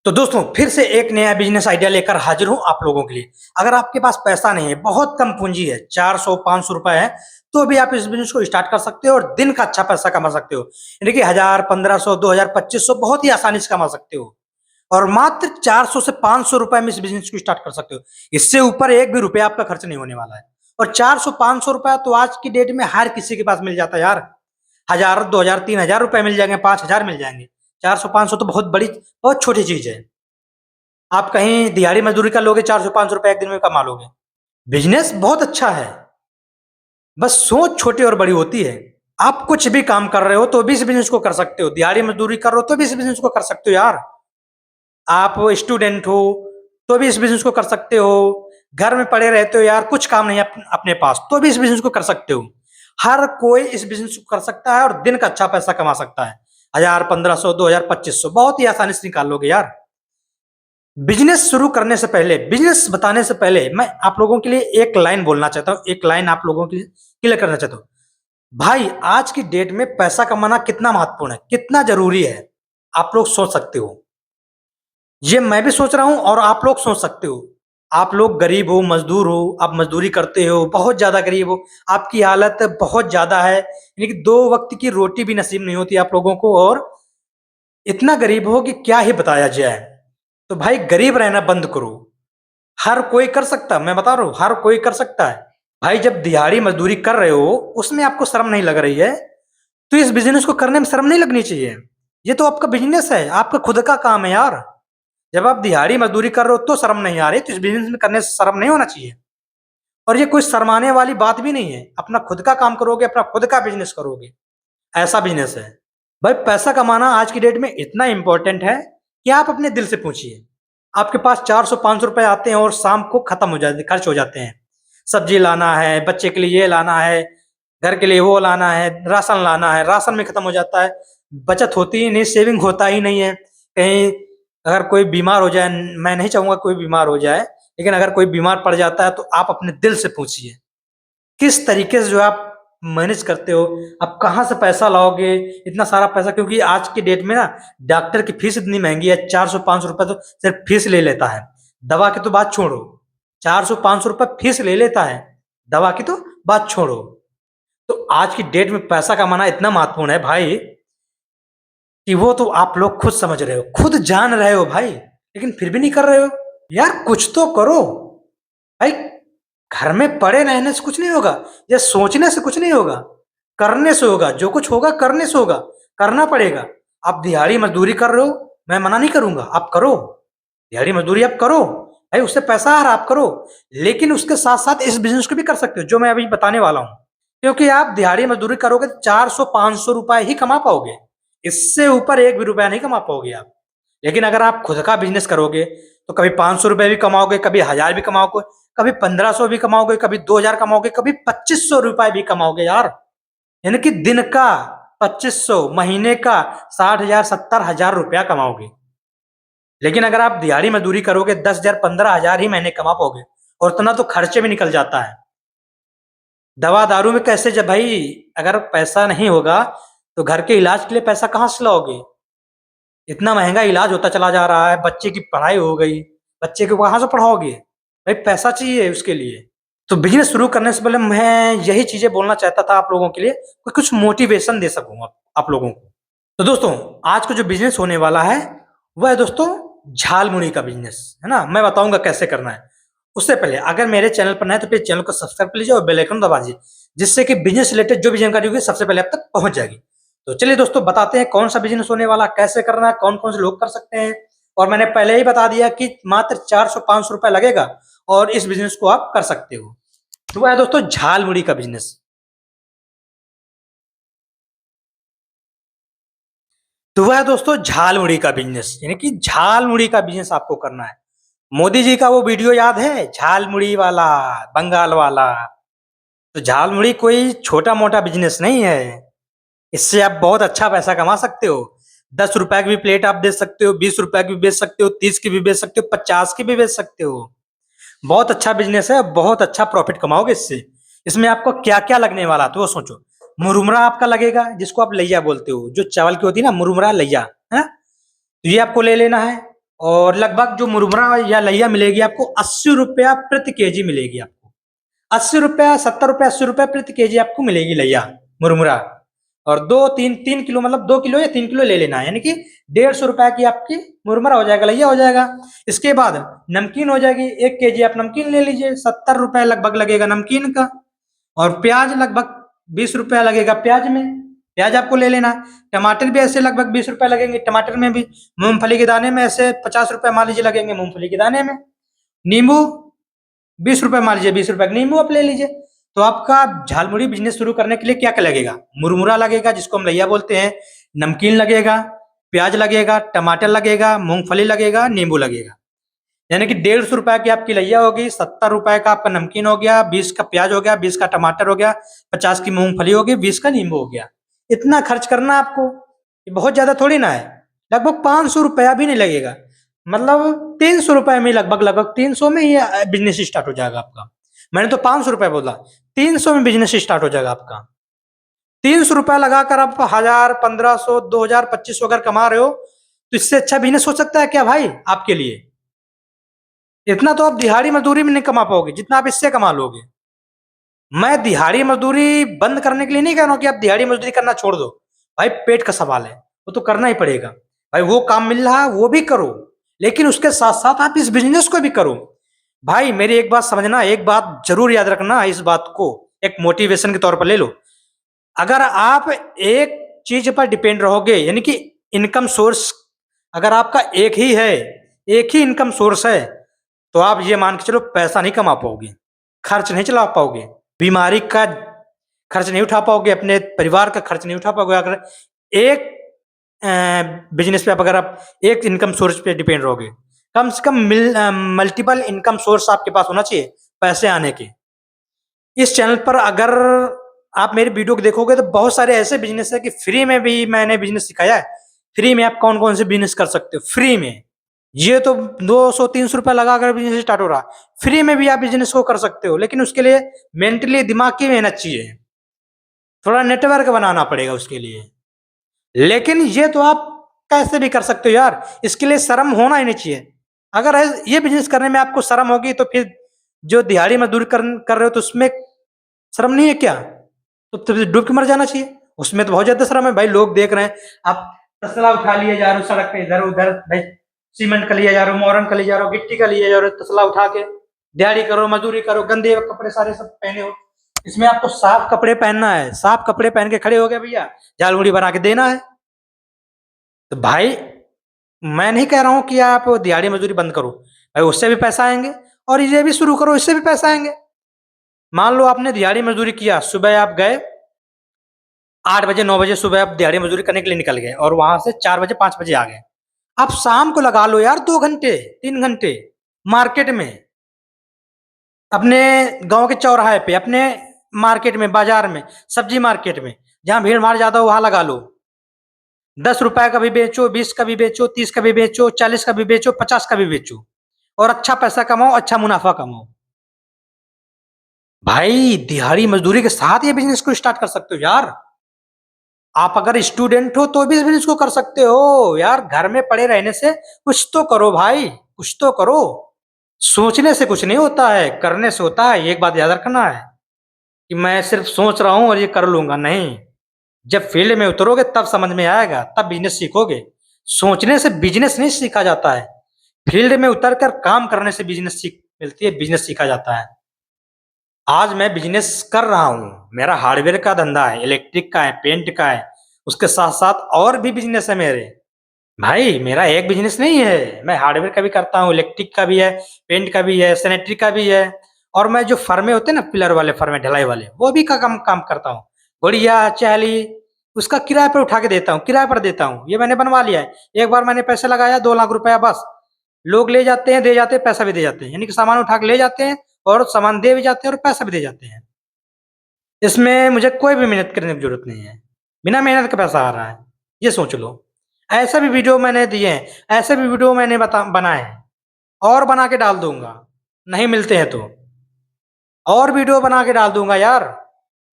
तो दोस्तों फिर से एक नया बिजनेस आइडिया लेकर हाजिर हूं आप लोगों के लिए। अगर आपके पास पैसा नहीं है, बहुत कम पूंजी है, 400-500 रुपए है, तो भी आप इस बिजनेस को स्टार्ट कर सकते हो और दिन का अच्छा पैसा कमा सकते हो। यानी कि 1000, 1500, 2000, 2500 बहुत ही आसानी से कमा सकते हो। और मात्र 400 से 500 रुपए में इस बिजनेस को स्टार्ट कर सकते हो। इससे ऊपर एक भी रुपया आपका खर्च नहीं होने वाला है। और 400-500 रुपया तो आज की डेट में हर किसी के पास मिल जाता है यार। 1000, 2000, 3000 रुपए मिल जाएंगे, 5000 मिल जाएंगे। 400-500 तो बहुत छोटी चीज है। आप कहीं दिहाड़ी मजदूरी कर लोगे, 400-500 रुपए एक दिन में कमा लोगे। बिजनेस बहुत अच्छा है, बस सोच छोटी और बड़ी होती है। आप कुछ भी काम कर रहे हो तो भी इस बिजनेस को कर सकते हो, दिहाड़ी मजदूरी कर रहे हो तो भी इस बिजनेस को कर सकते हो यार। आप स्टूडेंट हो तो भी इस बिजनेस को कर सकते हो। घर में पड़े रहते हो यार, कुछ काम नहीं है अपने पास, तो भी इस बिजनेस को कर सकते हो। हर कोई इस बिजनेस को कर सकता है और दिन का अच्छा पैसा कमा सकता है। 1000, 1500, 2000, 2500 बहुत ही आसानी से निकाल लोगे यार। बिजनेस शुरू करने से पहले, बिजनेस बताने से पहले मैं आप लोगों के लिए एक लाइन बोलना चाहता हूँ, एक लाइन आप लोगों के लिए क्लियर करना चाहता हूँ। भाई आज की डेट में पैसा कमाना कितना महत्वपूर्ण है, कितना जरूरी है, आप लोग सोच सकते हो। ये मैं भी सोच रहा हूँ और आप लोग सोच सकते हो। आप लोग गरीब हो, मजदूर हो, आप मजदूरी करते हो, बहुत ज्यादा गरीब हो, आपकी हालत बहुत ज्यादा है, यानी कि 2 वक्त की रोटी भी नसीब नहीं होती आप लोगों को, और इतना गरीब हो कि क्या ही बताया जाए। तो भाई गरीब रहना बंद करो। हर कोई कर सकता है, मैं बता रहा हूँ, हर कोई कर सकता है। भाई जब दिहाड़ी मजदूरी कर रहे हो, उसमें आपको शर्म नहीं लग रही है, तो इस बिजनेस को करने में शर्म नहीं लगनी चाहिए। ये तो आपका बिजनेस है, आपका खुद का काम है यार। जब आप दिहाड़ी मजदूरी कर रहे हो तो शर्म नहीं आ रही, तो इस बिजनेस में करने से शर्म नहीं होना चाहिए। और ये कोई शर्माने वाली बात भी नहीं है। अपना खुद का काम करोगे, अपना खुद का बिजनेस करोगे, ऐसा बिजनेस है। भाई पैसा कमाना आज की डेट में इतना इंपॉर्टेंट है कि आप अपने दिल से पूछिए। आपके पास 400-500 रुपए आते हैं और शाम को खत्म हो जाते, खर्च हो जाते हैं। सब्जी लाना है, बच्चे के लिए ये लाना है, घर के लिए वो लाना है, राशन लाना है, राशन में खत्म हो जाता है। बचत होती ही नहीं, सेविंग होता ही नहीं है। कहीं अगर कोई बीमार हो जाए, मैं नहीं चाहूंगा कोई बीमार हो जाए, लेकिन अगर कोई बीमार पड़ जाता है तो आप अपने दिल से पूछिए किस तरीके से जो आप मैनेज करते हो, आप कहाँ से पैसा लाओगे इतना सारा पैसा। क्योंकि आज की डेट में ना डॉक्टर की फीस इतनी महंगी है, 400-500 रुपए तो सिर्फ फीस ले लेता है। दवा की तो बात छोड़ो, 400-500 रुपए फीस ले लेता है, दवा की तो बात छोड़ो। तो आज की डेट में पैसा कमाना इतना महत्वपूर्ण है भाई, कि वो तो आप लोग खुद समझ रहे हो, खुद जान रहे हो भाई, लेकिन फिर भी नहीं कर रहे हो। यार कुछ तो करो भाई। घर में पड़े रहने से कुछ नहीं होगा, या सोचने से कुछ नहीं होगा, करने से होगा। जो कुछ होगा करने से होगा, करना पड़ेगा। आप दिहाड़ी मजदूरी कर रहे हो, मैं मना नहीं करूंगा, आप करो, दिहाड़ी मजदूरी आप करो भाई, उससे पैसा आ रहा आप करो। लेकिन उसके साथ साथ इस बिजनेस को भी कर सकते हो जो मैं अभी बताने वाला हूँ। क्योंकि आप दिहाड़ी मजदूरी करोगे तो 400-500 रुपए ही कमा पाओगे, इससे ऊपर एक भी रुपया नहीं कमा पाओगे आप। लेकिन अगर आप खुद का बिजनेस करोगे तो कभी 500 रुपए भी कमाओगे, कभी 1000 भी कमाओगे, कभी 1500 भी कमाओगे, कभी 2000 कमाओगे, कभी 2500 रुपए भी कमाओगे यार। यानी कि दिन का 2500, महीने का 60,000, 70,000 रुपया कमाओगे। लेकिन अगर आप दिहाड़ी मजदूरी करोगे 10,000, 15,000 ही महीने कमा पाओगे, और उतना तो खर्चे में निकल जाता है। दवा दारू में कैसे, जब भाई अगर पैसा नहीं होगा तो घर के इलाज के लिए पैसा कहाँ से लाओगे। इतना महंगा इलाज होता चला जा रहा है, बच्चे की पढ़ाई हो गई, बच्चे को कहाँ से पढ़ाओगे भाई, पैसा चाहिए उसके लिए। तो बिजनेस शुरू करने से पहले मैं यही चीजें बोलना चाहता था आप लोगों के लिए, कि कुछ मोटिवेशन दे सकूं आप लोगों को। तो दोस्तों आज का जो बिजनेस होने वाला है वह है दोस्तों झाल मुड़ी का बिजनेस, है ना। मैं बताऊंगा कैसे करना है। उससे पहले अगर मेरे चैनल पर नए तो प्लीज चैनल को सब्सक्राइब कर लीजिए और बेल आइकन दबा दीजिए, जिससे कि बिजनेस रिलेटेड जो भी जानकारी होगी सबसे पहले आप तक पहुंच जाएगी। तो चलिए दोस्तों बताते हैं कौन सा बिजनेस होने वाला, कैसे करना है, कौन कौन से लोग कर सकते हैं। और मैंने पहले ही बता दिया कि मात्र 400-500 रुपए लगेगा और इस बिजनेस को आप कर सकते हो। तो वह है दोस्तों झाल मुड़ी का बिजनेस। तो वह है दोस्तों झाल मुड़ी का बिजनेस, यानी कि झाल मुड़ी का बिजनेस आपको करना है। मोदी जी का वो वीडियो याद है, झाल मुड़ी वाला, बंगाल वाला। तो झाल मुड़ी कोई छोटा मोटा बिजनेस नहीं है। इससे आप बहुत अच्छा पैसा कमा सकते हो। 10 रुपए की भी प्लेट आप बेच सकते हो, 20 रुपए की भी बेच सकते हो, 30 की भी बेच सकते हो, 50 की भी बेच सकते हो। बहुत अच्छा बिजनेस है, बहुत अच्छा प्रॉफिट कमाओगे इससे। इसमें आपको क्या क्या लगने वाला तो वो सोचो। मुरमुरा आपका लगेगा, जिसको आप लैया बोलते हो, जो चावल की होती है ना मुरमुरा लैया, है। तो ये आपको ले लेना है। और लगभग जो मुरमुरा या लैया मिलेगी आपको 80 रुपया प्रति केजी मिलेगी आपको। 80 रुपया, 70 रुपया, 80 रुपया प्रति केजी आपको मिलेगी लैया मुरमुरा। और 2 3 3 किलो मतलब 2 किलो या 3 किलो ले लेना है, यानी कि 150 रुपया की आपकी मुरमुरा हो जाएगा, लैया हो जाएगा। इसके बाद नमकीन हो जाएगी, 1 केजी आप नमकीन ले लीजिए, 70 रुपया लगभग लगेगा नमकीन का। और प्याज लगभग 20 रुपया लगेगा प्याज में, प्याज आपको ले लेना। टमाटर भी ऐसे लगभग 20 रुपया लगेंगे टमाटर में भी। मूंगफली के दाने में ऐसे 50 रुपया मान लीजिए लगेंगे मूंगफली के दाने में। नींबू 20 रुपये मान लीजिए, 20 रुपये का नींबू आप ले लीजिए। तो आपका झालमुड़ी बिजनेस शुरू करने के लिए क्या क्या लगेगा? मुरमुरा लगेगा जिसको हम लैया बोलते हैं, नमकीन लगेगा, प्याज लगेगा, टमाटर लगेगा, मूंगफली लगेगा, नींबू लगेगा। यानी कि 150 रुपया की आपकी लैया होगी, 70 रुपए का आपका नमकीन हो गया, 20 का प्याज हो गया, 20 का टमाटर हो गया, 50 की मूंगफली हो गई, 20 का नींबू हो गया। इतना खर्च करना आपको, ये बहुत ज्यादा थोड़ी ना है। लगभग 500 रुपया भी नहीं लगेगा, मतलब 300 रुपए में लगभग लगभग 300 में ये बिजनेस स्टार्ट हो जाएगा आपका। मैंने तो 500 रुपया बोला, 300 में बिजनेस स्टार्ट हो जाएगा आपका। 300 रुपया लगाकर आप 1000, 1500, 2000, 2500 अगर कमा रहे हो तो इससे अच्छा बिजनेस हो सकता है क्या भाई आपके लिए? इतना तो आप दिहाड़ी मजदूरी में नहीं कमा पाओगे जितना आप इससे कमा लोगे। मैं दिहाड़ी मजदूरी बंद करने के लिए नहीं कह रहा हूं कि आप दिहाड़ी मजदूरी करना छोड़ दो। भाई पेट का सवाल है, वो तो करना ही पड़ेगा। भाई वो काम मिल रहा है वो भी करो, लेकिन उसके साथ साथ आप इस बिजनेस को भी करो। भाई मेरी एक बात समझना, एक बात जरूर याद रखना, इस बात को एक मोटिवेशन के तौर पर ले लो। अगर आप एक चीज पर डिपेंड रहोगे, यानी कि इनकम सोर्स अगर आपका एक ही है, एक ही इनकम सोर्स है, तो आप ये मान के चलो पैसा नहीं कमा पाओगे, खर्च नहीं चला पाओगे, बीमारी का खर्च नहीं उठा पाओगे, अपने परिवार का खर्च नहीं उठा पाओगे। अगर एक बिजनेस पे अगर आप एक इनकम सोर्स पे डिपेंड रहोगे, कम से कम मल्टीपल इनकम सोर्स आपके पास होना चाहिए पैसे आने के। इस चैनल पर अगर आप मेरी वीडियो को देखोगे तो बहुत सारे ऐसे बिजनेस है कि फ्री में भी मैंने बिजनेस सिखाया है। फ्री में आप कौन कौन से बिजनेस कर सकते हो फ्री में। ये तो 200 300 रुपया लगाकर बिजनेस स्टार्ट हो रहा, फ्री में भी आप बिजनेस को कर सकते हो, लेकिन उसके लिए मेंटली दिमाग की मेहनत चाहिए, थोड़ा नेटवर्क बनाना पड़ेगा उसके लिए। लेकिन ये तो आप कैसे भी कर सकते हो यार, इसके लिए शर्म होना ही नहीं चाहिए। अगर ये बिजनेस करने में आपको शर्म होगी तो फिर जो दिहाड़ी मजदूरी कर रहे हो तो उसमें शर्म नहीं है क्या? तो डूब के मर जाना चाहिए, उसमें तो बहुत ज्यादा शर्म है। भाई लोग देख रहे हैं, आप तसला उठा लिए जा रहे हो सड़क पे इधर उधर, भाई सीमेंट का लिए जा रहे हो, मोरन का लिए जा रहे हो, गिट्टी का लिए जा रहे हो, तसला उठा के दिहाड़ी करो, मजदूरी करो, गंदे कपड़े सारे सब पहने हो। इसमें आपको साफ कपड़े पहनना है, साफ कपड़े पहन के खड़े हो गए भैया, झाल मुड़ी बना के देना है। तो भाई मैं नहीं कह रहा हूं कि आप दिहाड़ी मजदूरी बंद करो, भाई उससे भी पैसा आएंगे, और ये भी शुरू करो, इससे भी पैसा आएंगे। मान लो आपने दिहाड़ी मजदूरी किया, सुबह आप गए 8 बजे 9 बजे, सुबह आप दिहाड़ी मजदूरी करने के लिए निकल गए और वहां से 4 बजे 5 बजे आ गए। आप शाम को लगा लो यार 2 घंटे 3 घंटे मार्केट में, अपने गांव के चौराहे पे, अपने मार्केट में, बाजार में, सब्जी मार्केट में, जहां भीड़ भाड़ ज्यादा हो वहां लगा लो। 10 रुपए का भी बेचो, 20 का भी बेचो, 30 का भी बेचो, 40 का भी बेचो, 50 का भी बेचो, और अच्छा पैसा कमाओ, अच्छा मुनाफा कमाओ। भाई दिहाड़ी मजदूरी के साथ ये बिजनेस को स्टार्ट कर सकते हो यार। आप अगर स्टूडेंट हो तो भी इस बिजनेस को कर सकते हो यार। घर में पड़े रहने से कुछ तो करो भाई, कुछ तो करो। सोचने से कुछ नहीं होता है, करने से होता है। एक बात याद रखना है कि मैं सिर्फ सोच रहा हूं और ये कर लूंगा, नहीं। जब फील्ड में उतरोगे तब समझ में आएगा, तब बिजनेस सीखोगे। सोचने से बिजनेस नहीं सीखा जाता है, फील्ड में उतर कर काम करने से बिजनेस सीख मिलती है, बिजनेस सीखा जाता है। आज मैं बिजनेस कर रहा हूँ, मेरा हार्डवेयर का धंधा है, इलेक्ट्रिक का है, पेंट का है, उसके साथ साथ और भी बिजनेस है मेरे। भाई मेरा एक बिजनेस नहीं है, मैं हार्डवेयर का भी करता हूँ, इलेक्ट्रिक का भी है, पेंट का भी है, सैनिटरी का भी है, और मैं जो फर्मे होते हैं ना, पिलर वाले फर्मे, ढलाई वाले, वो भी का काम करता हूँ। गुड़िया चहली उसका किराए पर उठा के देता हूँ, किराए पर देता हूँ। ये मैंने बनवा लिया है। एक बार मैंने पैसे लगाया 2 लाख रुपया, बस लोग ले जाते हैं, दे जाते हैं, पैसा भी दे जाते हैं, यानी कि सामान उठा के ले जाते हैं और सामान दे भी जाते हैं और पैसा भी दे जाते हैं। इसमें मुझे कोई भी मेहनत करने की जरूरत नहीं है, बिना मेहनत का पैसा आ रहा है, ये सोच लो। ऐसे भी वीडियो मैंने दिए हैं, ऐसे भी वीडियो मैंने बनाए हैं, और बना के डाल दूंगा, नहीं मिलते हैं तो और वीडियो बना के डाल दूंगा यार,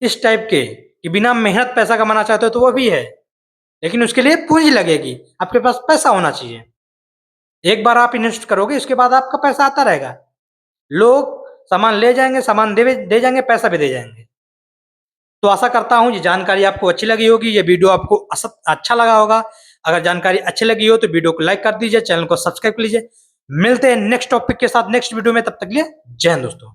इस टाइप के कि बिना मेहनत पैसा कमाना चाहते हो तो वो भी है, लेकिन उसके लिए पूंजी लगेगी, आपके पास पैसा होना चाहिए। एक बार आप इन्वेस्ट करोगे, इसके बाद आपका पैसा आता रहेगा। लोग सामान ले जाएँगे, सामान दे जाएँगे, पैसा भी दे जाएँगे। तो आशा करता हूँ ये जानकारी आपको अच्छी लगी होगी, ये वीडियो आपको अच्छा लगा होगा। अगर जानकारी अच्छी लगी हो तो वीडियो को लाइक कर दीजिए, चैनल को सब्सक्राइब कर लीजिए। मिलते हैं नेक्स्ट टॉपिक के साथ नेक्स्ट वीडियो में, तब तक के लिए जय हिंद दोस्तों।